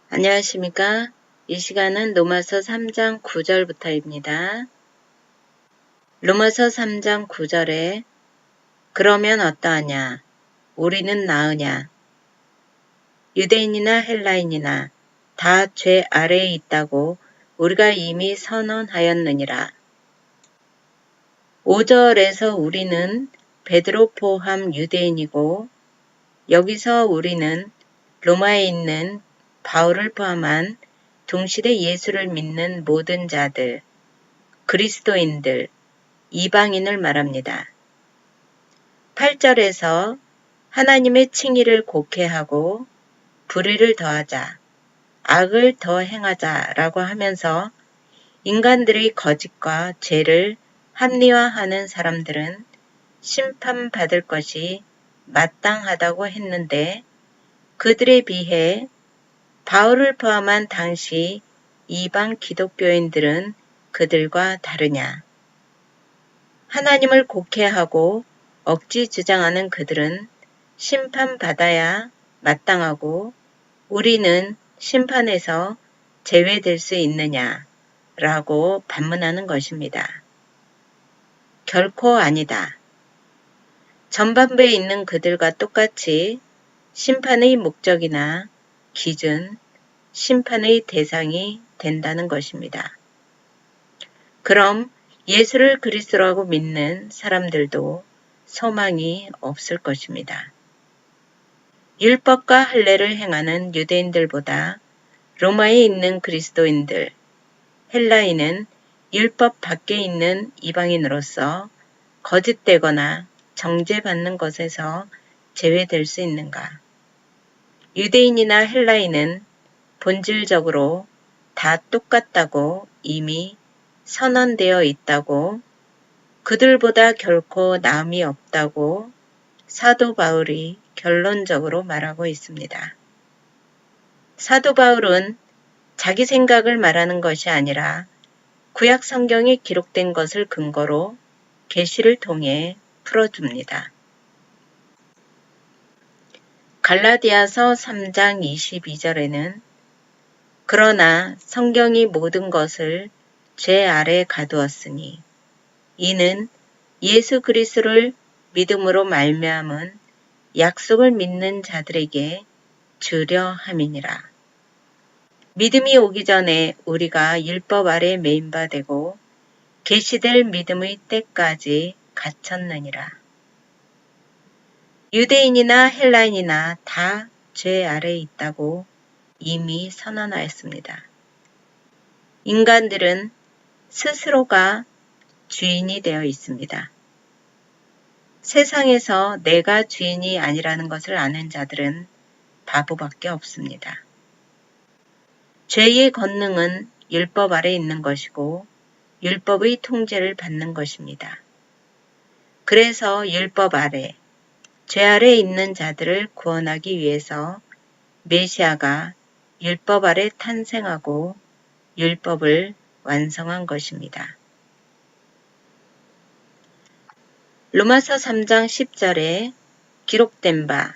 안녕하십니까? 이 시간은 로마서 3장 9절부터입니다. 로마서 3장 9절에 그러면 어떠하냐? 우리는 나으냐? 유대인이나 헬라인이나 다 죄 아래에 있다고 우리가 이미 선언하였느니라. 5절에서 우리는 베드로 포함 유대인이고 여기서 우리는 로마에 있는 바울을 포함한 동시대 예수를 믿는 모든 자들, 그리스도인들, 이방인을 말합니다. 8절에서 하나님의 칭의를 곡해하고 불의를 더하자, 악을 더 행하자라고 하면서 인간들의 거짓과 죄를 합리화하는 사람들은 심판받을 것이 마땅하다고 했는데 그들에 비해 바울을 포함한 당시 이방 기독교인들은 그들과 다르냐? 하나님을 곡해하고 억지 주장하는 그들은 심판받아야 마땅하고 우리는 심판에서 제외될 수 있느냐? 라고 반문하는 것입니다. 결코 아니다. 전반부에 있는 그들과 똑같이 심판의 목적이나 기준, 심판의 대상이 된다는 것입니다. 그럼 예수를 그리스도라고 믿는 사람들도 소망이 없을 것입니다. 율법과 할례를 행하는 유대인들보다 로마에 있는 그리스도인들, 헬라인은 율법 밖에 있는 이방인으로서 거짓되거나 정죄받는 것에서 제외될 수 있는가? 유대인이나 헬라인은 본질적으로 다 똑같다고 이미 선언되어 있다고 그들보다 결코 나음이 없다고 사도 바울이 결론적으로 말하고 있습니다. 사도 바울은 자기 생각을 말하는 것이 아니라 구약 성경에 기록된 것을 근거로 계시를 통해 풀어줍니다. 갈라디아서 3장 22절에는 그러나 성경이 모든 것을 죄 아래 가두었으니 이는 예수 그리스도를 믿음으로 말미암은 약속을 믿는 자들에게 주려 함이니라. 믿음이 오기 전에 우리가 율법 아래 매인 바 되고 계시될 믿음의 때까지 갇혔느니라. 유대인이나 헬라인이나 다 죄 아래에 있다고 이미 선언하였습니다. 인간들은 스스로가 주인이 되어 있습니다. 세상에서 내가 주인이 아니라는 것을 아는 자들은 바보밖에 없습니다. 죄의 권능은 율법 아래 있는 것이고 율법의 통제를 받는 것입니다. 그래서 율법 아래, 죄 아래 있는 자들을 구원하기 위해서 메시아가 율법 아래 탄생하고 율법을 완성한 것입니다. 로마서 3장 10절에 기록된 바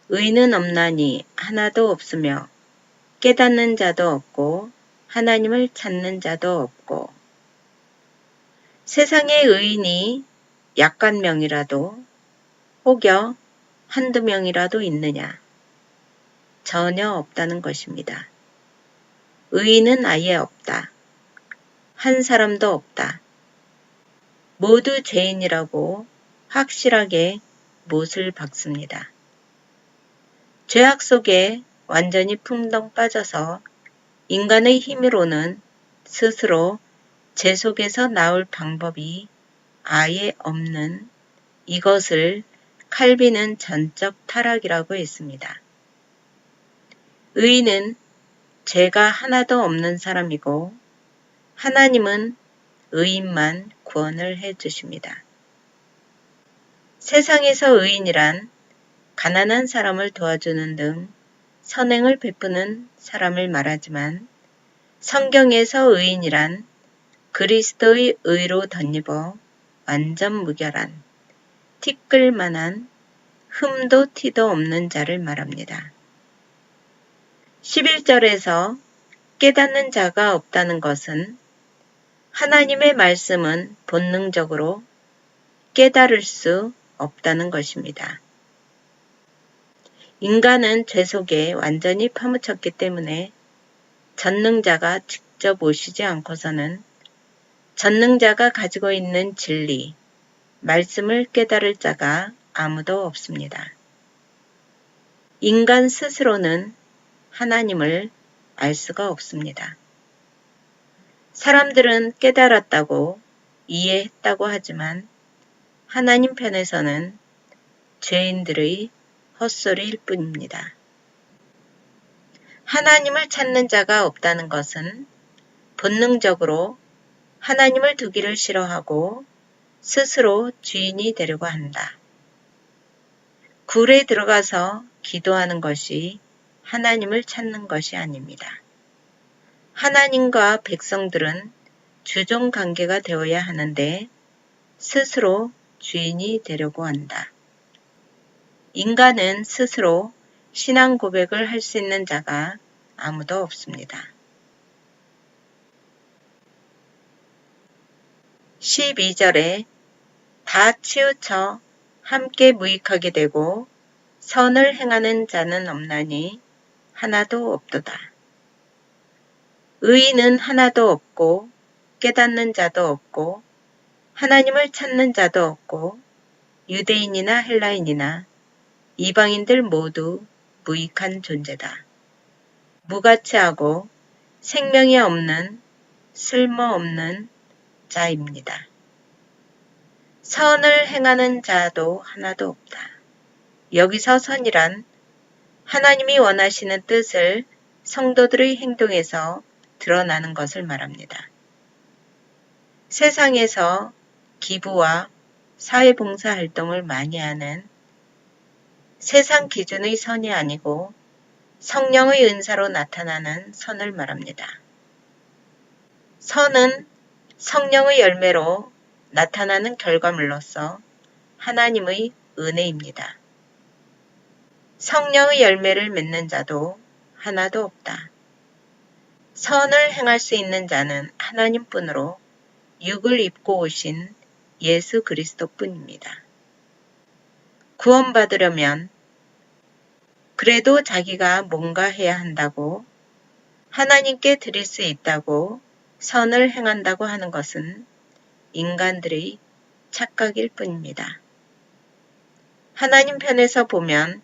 의는 없나니 하나도 없으며 깨닫는 자도 없고 하나님을 찾는 자도 없고 세상의 의인이 약간 명이라도 혹여 한두 명이라도 있느냐? 전혀 없다는 것입니다. 의인은 아예 없다. 한 사람도 없다. 모두 죄인이라고 확실하게 못을 박습니다. 죄악 속에 완전히 풍덩 빠져서 인간의 힘으로는 스스로 죄 속에서 나올 방법이 아예 없는 이것을 칼빈은 전적 타락이라고 했습니다. 의인은 죄가 하나도 없는 사람이고 하나님은 의인만 구원을 해주십니다. 세상에서 의인이란 가난한 사람을 도와주는 등 선행을 베푸는 사람을 말하지만 성경에서 의인이란 그리스도의 의로 덧입어 완전 무결한 티끌만한 흠도 티도 없는 자를 말합니다. 11절에서 깨닫는 자가 없다는 것은 하나님의 말씀은 본능적으로 깨달을 수 없다는 것입니다. 인간은 죄 속에 완전히 파묻혔기 때문에 전능자가 직접 오시지 않고서는 전능자가 가지고 있는 진리, 말씀을 깨달을 자가 아무도 없습니다. 인간 스스로는 하나님을 알 수가 없습니다. 사람들은 깨달았다고 이해했다고 하지만 하나님 편에서는 죄인들의 헛소리일 뿐입니다. 하나님을 찾는 자가 없다는 것은 본능적으로 하나님을 두기를 싫어하고 스스로 주인이 되려고 한다. 굴에 들어가서 기도하는 것이 하나님을 찾는 것이 아닙니다. 하나님과 백성들은 주종 관계가 되어야 하는데 스스로 주인이 되려고 한다. 인간은 스스로 신앙 고백을 할 수 있는 자가 아무도 없습니다. 12절에 다 치우쳐 함께 무익하게 되고 선을 행하는 자는 없나니 하나도 없도다. 의인은 하나도 없고 깨닫는 자도 없고 하나님을 찾는 자도 없고 유대인이나 헬라인이나 이방인들 모두 무익한 존재다. 무가치하고 생명이 없는 쓸모없는 자입니다. 선을 행하는 자도 하나도 없다. 여기서 선이란 하나님이 원하시는 뜻을 성도들의 행동에서 드러나는 것을 말합니다. 세상에서 기부와 사회봉사 활동을 많이 하는 세상 기준의 선이 아니고 성령의 은사로 나타나는 선을 말합니다. 선은 성령의 열매로 나타나는 결과물로서 하나님의 은혜입니다. 성령의 열매를 맺는 자도 하나도 없다. 선을 행할 수 있는 자는 하나님뿐으로 육을 입고 오신 예수 그리스도뿐입니다. 구원받으려면 그래도 자기가 뭔가 해야 한다고 하나님께 드릴 수 있다고 선을 행한다고 하는 것은 인간들의 착각일 뿐입니다. 하나님 편에서 보면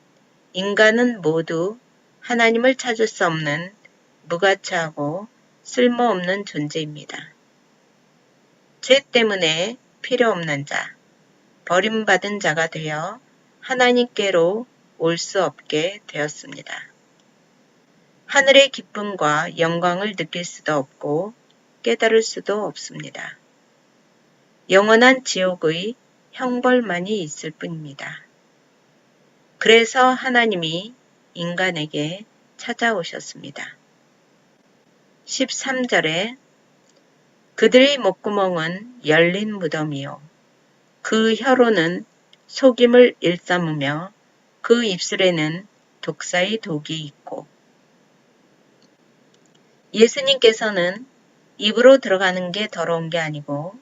인간은 모두 하나님을 찾을 수 없는 무가치하고 쓸모없는 존재입니다. 죄 때문에 필요 없는 자, 버림받은 자가 되어 하나님께로 올 수 없게 되었습니다. 하늘의 기쁨과 영광을 느낄 수도 없고 깨달을 수도 없습니다. 영원한 지옥의 형벌만이 있을 뿐입니다. 그래서 하나님이 인간에게 찾아오셨습니다. 13절에 그들의 목구멍은 열린 무덤이요 그 혀로는 속임을 일삼으며 그 입술에는 독사의 독이 있고 예수님께서는 입으로 들어가는 게 더러운 게 아니고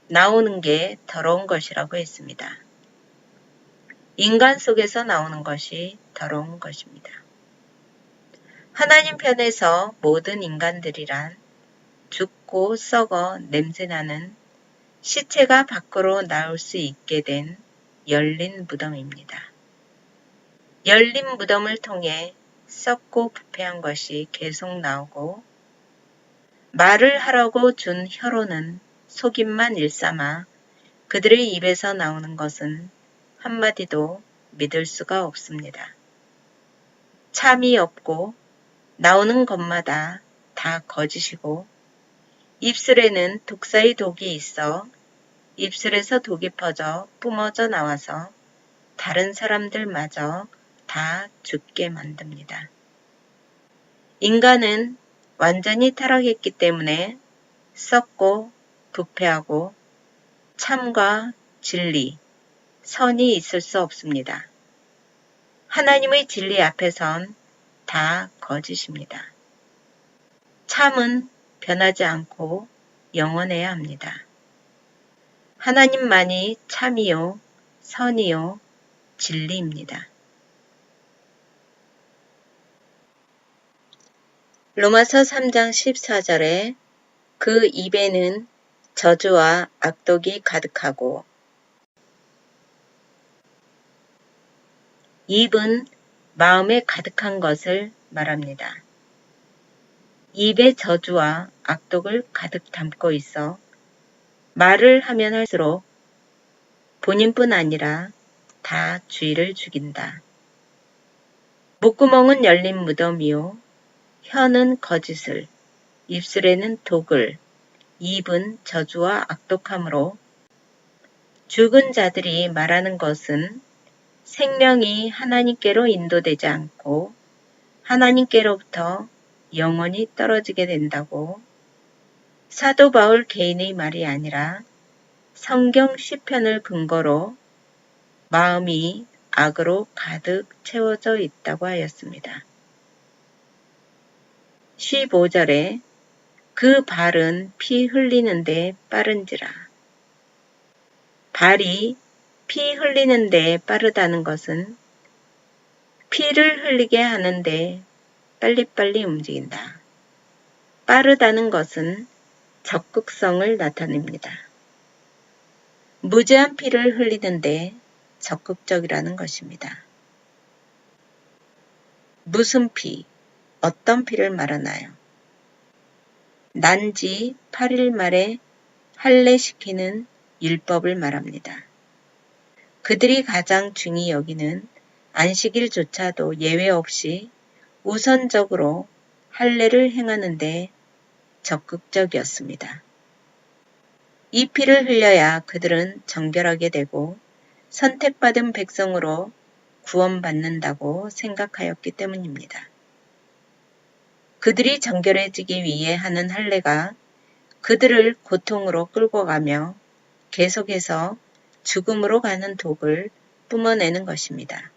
나오는 게 더러운 것이라고 했습니다. 인간 속에서 나오는 것이 더러운 것입니다. 하나님 편에서 모든 인간들이란 죽고 썩어 냄새나는 시체가 밖으로 나올 수 있게 된 열린 무덤입니다. 열린 무덤을 통해 썩고 부패한 것이 계속 나오고 말을 하라고 준 혀로는 속임만 일삼아 그들의 입에서 나오는 것은 한마디도 믿을 수가 없습니다. 참이 없고 나오는 것마다 다 거짓이고 입술에는 독사의 독이 있어 입술에서 독이 퍼져 뿜어져 나와서 다른 사람들마저 다 죽게 만듭니다. 인간은 완전히 타락했기 때문에 썩고 부패하고 참과 진리, 선이 있을 수 없습니다. 하나님의 진리 앞에선 다 거짓입니다. 참은 변하지 않고 영원해야 합니다. 하나님만이 참이요, 선이요, 진리입니다. 로마서 3장 14절에 그 입에는 저주와 악독이 가득하고, 입은 마음에 가득한 것을 말합니다. 입에 저주와 악독을 가득 담고 있어 말을 하면 할수록 본인뿐 아니라 다 주의를 죽인다. 목구멍은 열린 무덤이요, 혀는 거짓을, 입술에는 독을, 입은 저주와 악독함으로 죽은 자들이 말하는 것은 생명이 하나님께로 인도되지 않고 하나님께로부터 영원히 떨어지게 된다고 사도 바울 개인의 말이 아니라 성경 시편을 근거로 마음이 악으로 가득 채워져 있다고 하였습니다. 15절에 그 발은 피 흘리는데 빠른지라. 발이 피 흘리는데 빠르다는 것은 피를 흘리게 하는데 빨리빨리 움직인다. 빠르다는 것은 적극성을 나타냅니다. 무제한 피를 흘리는데 적극적이라는 것입니다. 무슨 피, 어떤 피를 말하나요? 난지 8일 말에 할례시키는 율법을 말합니다. 그들이 가장 중히 여기는 안식일조차도 예외 없이 우선적으로 할례를 행하는데 적극적이었습니다. 이 피를 흘려야 그들은 정결하게 되고 선택받은 백성으로 구원받는다고 생각하였기 때문입니다. 그들이 정결해지기 위해 하는 할례가 그들을 고통으로 끌고 가며 계속해서 죽음으로 가는 독을 뿜어내는 것입니다.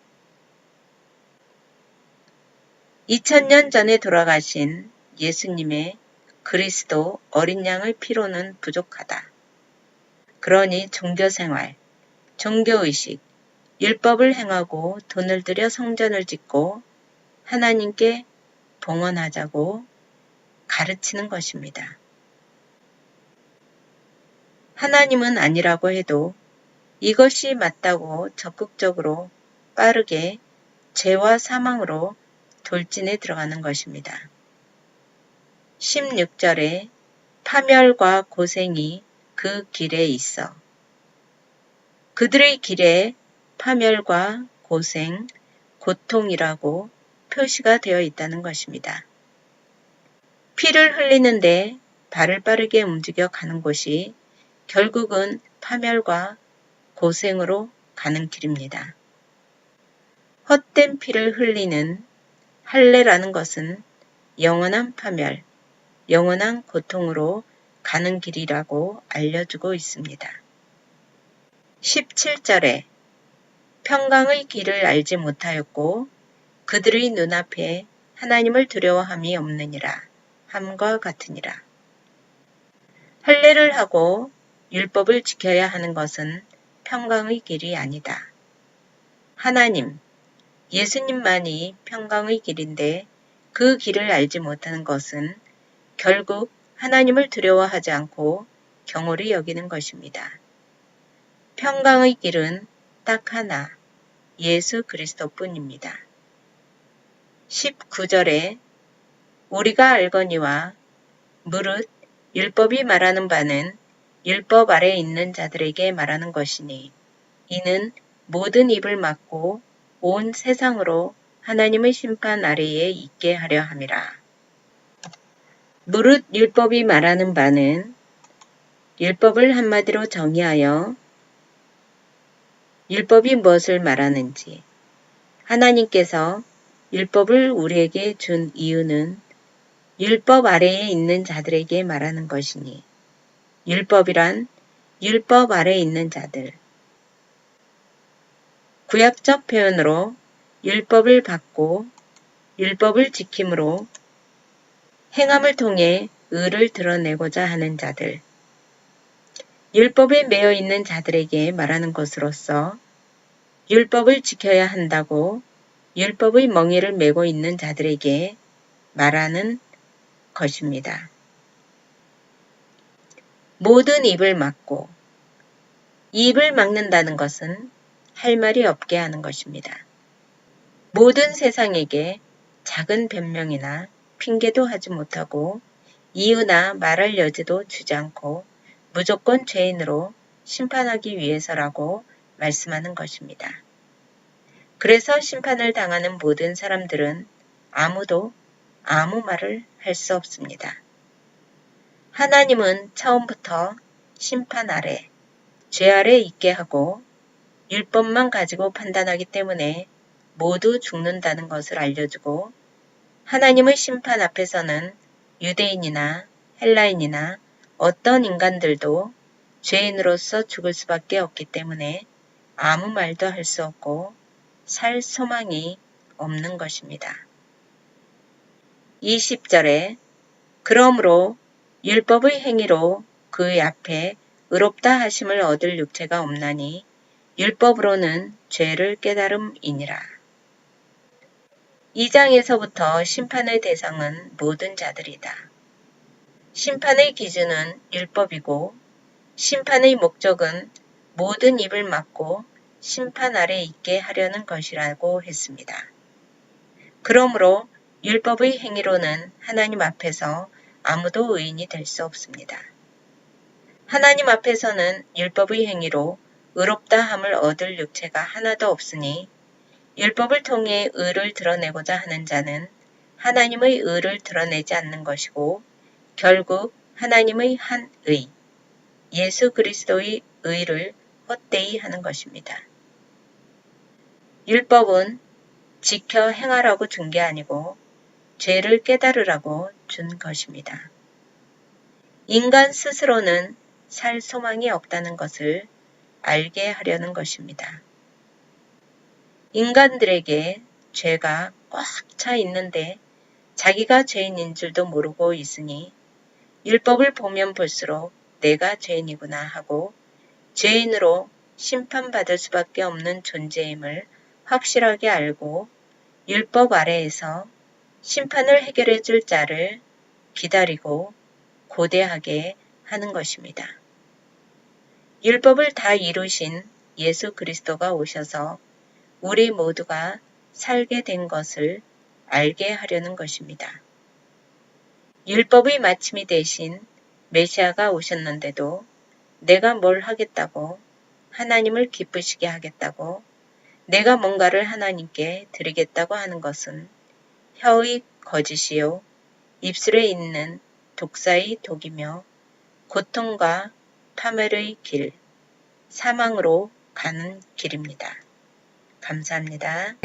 2000년 전에 돌아가신 예수님의 그리스도 어린 양의 피로는 부족하다. 그러니 종교생활, 종교의식, 율법을 행하고 돈을 들여 성전을 짓고 하나님께 봉헌하자고 가르치는 것입니다. 하나님은 아니라고 해도 이것이 맞다고 적극적으로 빠르게 죄와 사망으로 돌진에 들어가는 것입니다. 16절에 파멸과 고생이 그 길에 있어. 그들의 길에 파멸과 고생, 고통이라고 표시가 되어 있다는 것입니다. 피를 흘리는데 발을 빠르게 움직여 가는 곳이 결국은 파멸과 고생으로 가는 길입니다. 헛된 피를 흘리는 할례라는 것은 영원한 파멸, 영원한 고통으로 가는 길이라고 알려주고 있습니다. 17절에 평강의 길을 알지 못하였고 그들의 눈앞에 하나님을 두려워함이 없느니라 함과 같으니라. 할례를 하고 율법을 지켜야 하는 것은 평강의 길이 아니다. 하나님, 예수님만이 평강의 길인데 그 길을 알지 못하는 것은 결국 하나님을 두려워하지 않고 경홀히 여기는 것입니다. 평강의 길은 딱 하나, 예수 그리스도뿐입니다. 19절에 우리가 알거니와 무릇 율법이 말하는 바는 율법 아래에 있는 자들에게 말하는 것이니 이는 모든 입을 막고 온 세상으로 하나님의 심판 아래에 있게 하려 함이라. 무릇 율법이 말하는 바는 율법을 한마디로 정의하여 율법이 무엇을 말하는지 하나님께서 율법을 우리에게 준 이유는 율법 아래에 있는 자들에게 말하는 것이니 율법이란 율법 아래에 있는 자들. 구약적 표현으로 율법을 받고 율법을 지킴으로 행함을 통해 의를 드러내고자 하는 자들, 율법에 매여 있는 자들에게 말하는 것으로서 율법을 지켜야 한다고 율법의 멍에를 메고 있는 자들에게 말하는 것입니다. 모든 입을 막고, 입을 막는다는 것은 할 말이 없게 하는 것입니다. 모든 세상에게 작은 변명이나 핑계도 하지 못하고 이유나 말할 여지도 주지 않고 무조건 죄인으로 심판하기 위해서라고 말씀하는 것입니다. 그래서 심판을 당하는 모든 사람들은 아무도 아무 말을 할 수 없습니다. 하나님은 처음부터 심판 아래, 죄 아래 있게 하고 율법만 가지고 판단하기 때문에 모두 죽는다는 것을 알려주고 하나님의 심판 앞에서는 유대인이나 헬라인이나 어떤 인간들도 죄인으로서 죽을 수밖에 없기 때문에 아무 말도 할 수 없고 살 소망이 없는 것입니다. 20절에 그러므로 율법의 행위로 그의 앞에 의롭다 하심을 얻을 육체가 없나니 율법으로는 죄를 깨달음이니라. 2장에서부터 심판의 대상은 모든 자들이다. 심판의 기준은 율법이고 심판의 목적은 모든 입을 막고 심판 아래 있게 하려는 것이라고 했습니다. 그러므로 율법의 행위로는 하나님 앞에서 아무도 의인이 될 수 없습니다. 하나님 앞에서는 율법의 행위로 의롭다 함을 얻을 육체가 하나도 없으니 율법을 통해 의를 드러내고자 하는 자는 하나님의 의를 드러내지 않는 것이고 결국 하나님의 한 의, 예수 그리스도의 의를 헛되이 하는 것입니다. 율법은 지켜 행하라고 준 게 아니고 죄를 깨달으라고 준 것입니다. 인간 스스로는 살 소망이 없다는 것을 알게 하려는 것입니다. 인간들에게 죄가 꽉 차 있는데 자기가 죄인인 줄도 모르고 있으니 율법을 보면 볼수록 내가 죄인이구나 하고 죄인으로 심판받을 수밖에 없는 존재임을 확실하게 알고 율법 아래에서 심판을 해결해 줄 자를 기다리고 고대하게 하는 것입니다. 율법을 다 이루신 예수 그리스도가 오셔서 우리 모두가 살게 된 것을 알게 하려는 것입니다. 율법의 마침이 되신 메시아가 오셨는데도 내가 뭘 하겠다고 하나님을 기쁘시게 하겠다고 내가 뭔가를 하나님께 드리겠다고 하는 것은 혀의 거짓이요 입술에 있는 독사의 독이며 고통과 파멸의 길, 사망으로 가는 길입니다. 감사합니다.